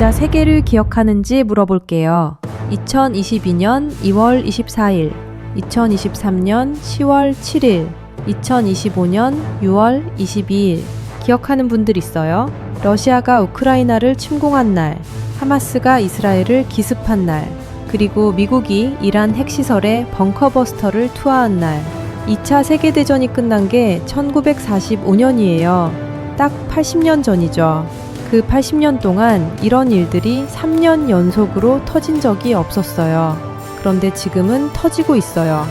진짜 세계를 기억하는지 물어볼게요. 2022년 2월 24일, 2023년 10월 7일, 2025년 6월 22일. 기억하는 분들 있어요? 러시아가 우크라이나를 침공한 날, 하마스가 이스라엘을 기습한 날, 그리고 미국이 이란 핵시설에 벙커버스터를 투하한 날. 2차 세계대전이 끝난 게 1945년이에요. 딱 80년 전이죠. 그 80년 동안 이런 일들이 3년 연속으로 터진 적이 없었어요. 그런데 지금은 터지고 있어요.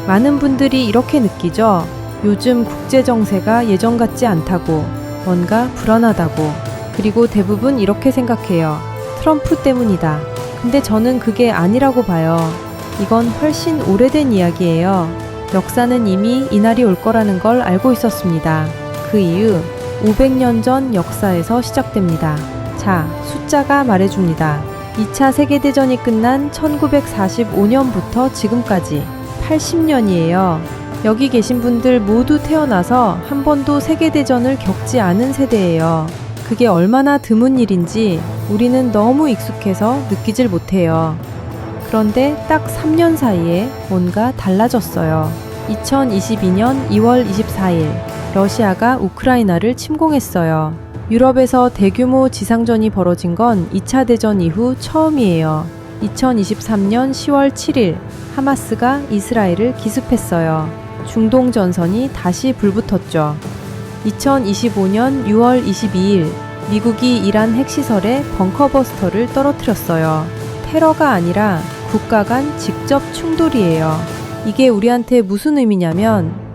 많은 분들이 이렇게 느끼죠. 요즘 국제 정세가 예전 같지 않다고, 뭔가 불안하다고. 그리고 대부분 이렇게 생각해요. 트럼프 때문이다. 근데 저는 그게 아니라고 봐요. 이건 훨씬 오래된 이야기예요. 역사는 이미 이날이 올 거라는 걸 알고 있었습니다. 그 이유 500년 전 역사에서 시작됩니다. 자, 숫자가 말해줍니다. 2차 세계대전이 끝난 1945년부터 지금까지 80년이에요. 여기 계신 분들 모두 태어나서 한 번도 세계대전을 겪지 않은 세대예요. 그게 얼마나 드문 일인지 우리는 너무 익숙해서 느끼질 못해요. 그런데 딱 3년 사이에 뭔가 달라졌어요. 2022년 2월 24일, 러시아가 우크라이나를 침공했어요. 유럽에서 대규모 지상전이 벌어진 건 2차 대전 이후 처음이에요. 2023년 10월 7일, 하마스가 이스라엘을 기습했어요. 중동 전선이 다시 불붙었죠. 2025년 6월 22일, 미국이 이란 핵시설에 벙커버스터를 떨어뜨렸어요. 테러가 아니라 국가 간 직접 충돌이에요. 이게 우리한테 무슨 의미냐면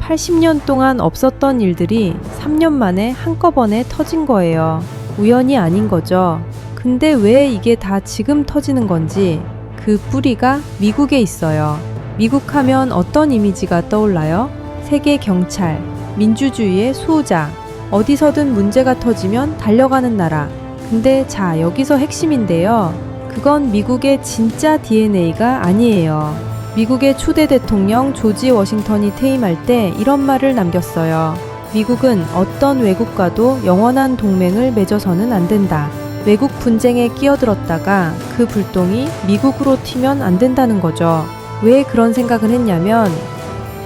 80년 동안 없었던 일들이 3년 만에 한꺼번에 터진 거예요. 우연이 아닌 거죠. 근데 왜 이게 다 지금 터지는 건지 그 뿌리가 미국에 있어요. 미국 하면 어떤 이미지가 떠올라요? 세계 경찰, 민주주의의 수호자, 어디서든 문제가 터지면 달려가는 나라. 근데 자, 여기서 핵심인데요. 그건 미국의 진짜 DNA가 아니에요. 미국의 초대 대통령 조지 워싱턴이 퇴임할 때 이런 말을 남겼어요. 미국은 어떤 외국과도 영원한 동맹을 맺어서는 안 된다. 외국 분쟁에 끼어들었다가 그 불똥이 미국으로 튀면 안 된다는 거죠. 왜 그런 생각을 했냐면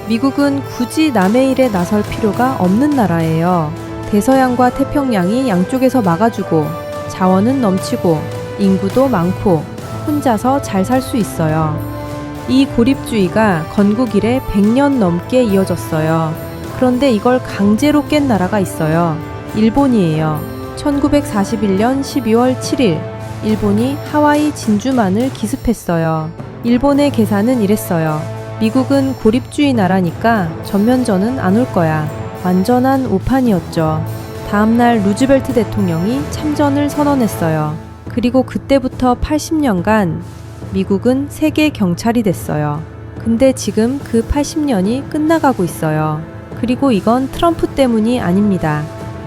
미국은 굳이 남의 일에 나설 필요가 없는 나라예요. 대서양과 태평양이 양쪽에서 막아주고 자원은 넘치고 인구도 많고 혼자서 잘 살 수 있어요. 이 고립주의가 건국 이래 100년 넘게 이어졌어요. 그런데 이걸 강제로 깬 나라가 있어요. 일본이에요. 1941년 12월 7일, 일본이 하와이 진주만을 기습했어요. 일본의 계산은 이랬어요. 미국은 고립주의 나라니까 전면전은 안 올 거야. 완전한 오판이었죠. 다음날 루즈벨트 대통령이 참전을 선언했어요. 그리고 그때부터 80년간 미국은 세계 경찰이 됐어요. 근데 지금 그 80년이 끝나가고 있어요. 그리고 이건 트럼프 때문이 아닙니다.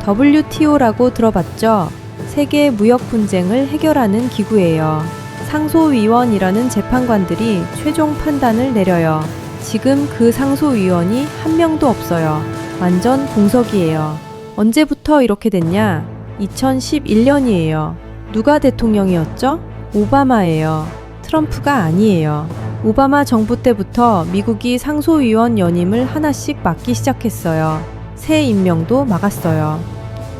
WTO라고 들어봤죠? 세계 무역 분쟁을 해결하는 기구예요. 상소위원이라는 재판관들이 최종 판단을 내려요. 지금 그 상소위원이 한 명도 없어요. 완전 공석이에요. 언제부터 이렇게 됐냐? 2011년이에요. 누가 대통령이었죠? 오바마예요. 트럼프가 아니에요. 오바마 정부 때부터 미국이 상소위원 연임을 하나씩 막기 시작했어요. 새 임명도 막았어요.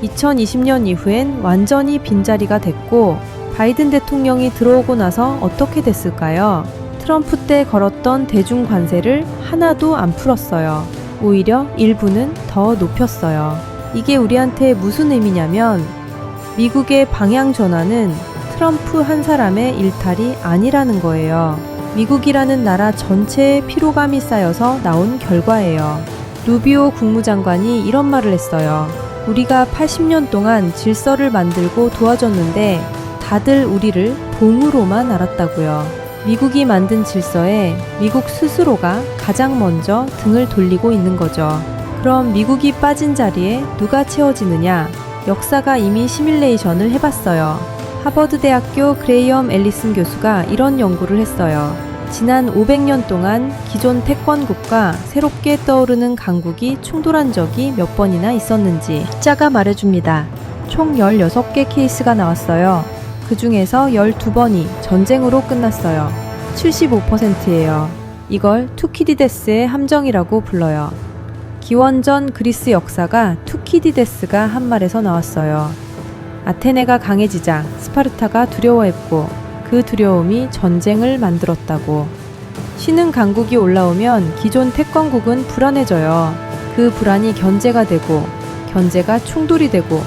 2020년 이후엔 완전히 빈자리가 됐고 바이든 대통령이 들어오고 나서 어떻게 됐을까요? 트럼프 때 걸었던 대중 관세를 하나도 안 풀었어요. 오히려 일부는 더 높였어요. 이게 우리한테 무슨 의미냐면 미국의 방향 전환은 트럼프 한 사람의 일탈이 아니라는 거예요. 미국이라는 나라 전체의 피로감이 쌓여서 나온 결과예요. 루비오 국무장관이 이런 말을 했어요. 우리가 80년 동안 질서를 만들고 도와줬는데 다들 우리를 봉으로만 알았다고요. 미국이 만든 질서에 미국 스스로가 가장 먼저 등을 돌리고 있는 거죠. 그럼 미국이 빠진 자리에 누가 채워지느냐? 역사가 이미 시뮬레이션을 해봤어요. 하버드대학교 그레이엄 앨리슨 교수가 이런 연구를 했어요. 지난 500년 동안 기존 패권국과 새롭게 떠오르는 강국이 충돌한 적이 몇 번이나 있었는지 숫자가 말해줍니다. 총 16개 케이스가 나왔어요. 그 중에서 12번이 전쟁으로 끝났어요. 75%예요. 이걸 투키디데스의 함정이라고 불러요. 기원전 그리스 역사가 투키디데스가 한 말에서 나왔어요. 아테네가 강해지자 스파르타가 두려워했고 그 두려움이 전쟁을 만들었다고. 신흥 강국이 올라오면 기존 태권국은 불안해져요. 그 불안이 견제가 되고 견제가 충돌이 되고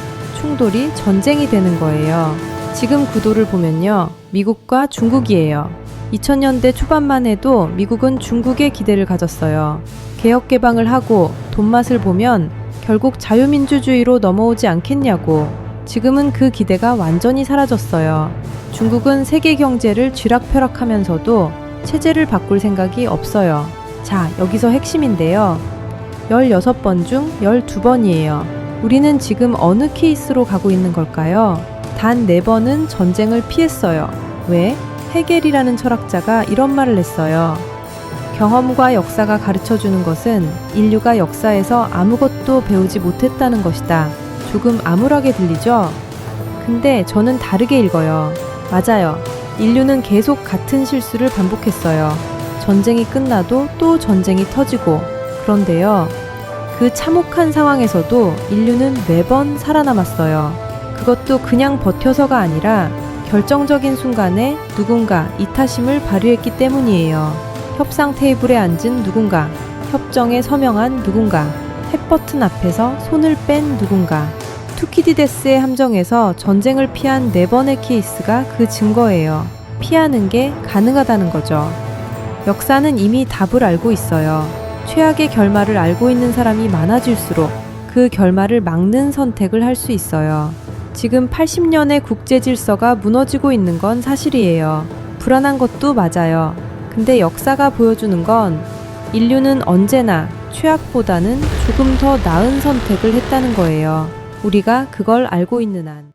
충돌이 전쟁이 되는 거예요. 지금 구도를 보면요. 미국과 중국이에요. 2000년대 초반만 해도 미국은 중국에 기대를 가졌어요. 개혁 개방을 하고 돈맛을 보면 결국 자유민주주의로 넘어오지 않겠냐고. 지금은 그 기대가 완전히 사라졌어요. 중국은 세계 경제를 쥐락펴락하면서도 체제를 바꿀 생각이 없어요. 자, 여기서 핵심인데요. 16번 중 12번이에요. 우리는 지금 어느 케이스로 가고 있는 걸까요? 단 4번은 전쟁을 피했어요. 왜? 헤겔이라는 철학자가 이런 말을 했어요. 경험과 역사가 가르쳐주는 것은 인류가 역사에서 아무것도 배우지 못했다는 것이다. 조금 암울하게 들리죠? 근데 저는 다르게 읽어요. 맞아요. 인류는 계속 같은 실수를 반복했어요. 전쟁이 끝나도 또 전쟁이 터지고. 그런데요. 그 참혹한 상황에서도 인류는 매번 살아남았어요. 그것도 그냥 버텨서가 아니라 결정적인 순간에 누군가 이타심을 발휘했기 때문이에요. 협상 테이블에 앉은 누군가, 협정에 서명한 누군가, 햇버튼 앞에서 손을 뺀 누군가. 투키디데스의 함정에서 전쟁을 피한 4번의 케이스가 그 증거예요. 피하는 게 가능하다는 거죠. 역사는 이미 답을 알고 있어요. 최악의 결말을 알고 있는 사람이 많아질수록 그 결말을 막는 선택을 할 수 있어요. 지금 80년의 국제 질서가 무너지고 있는 건 사실이에요. 불안한 것도 맞아요. 근데 역사가 보여주는 건 인류는 언제나 최악보다는 조금 더 나은 선택을 했다는 거예요. 우리가 그걸 알고 있는 한.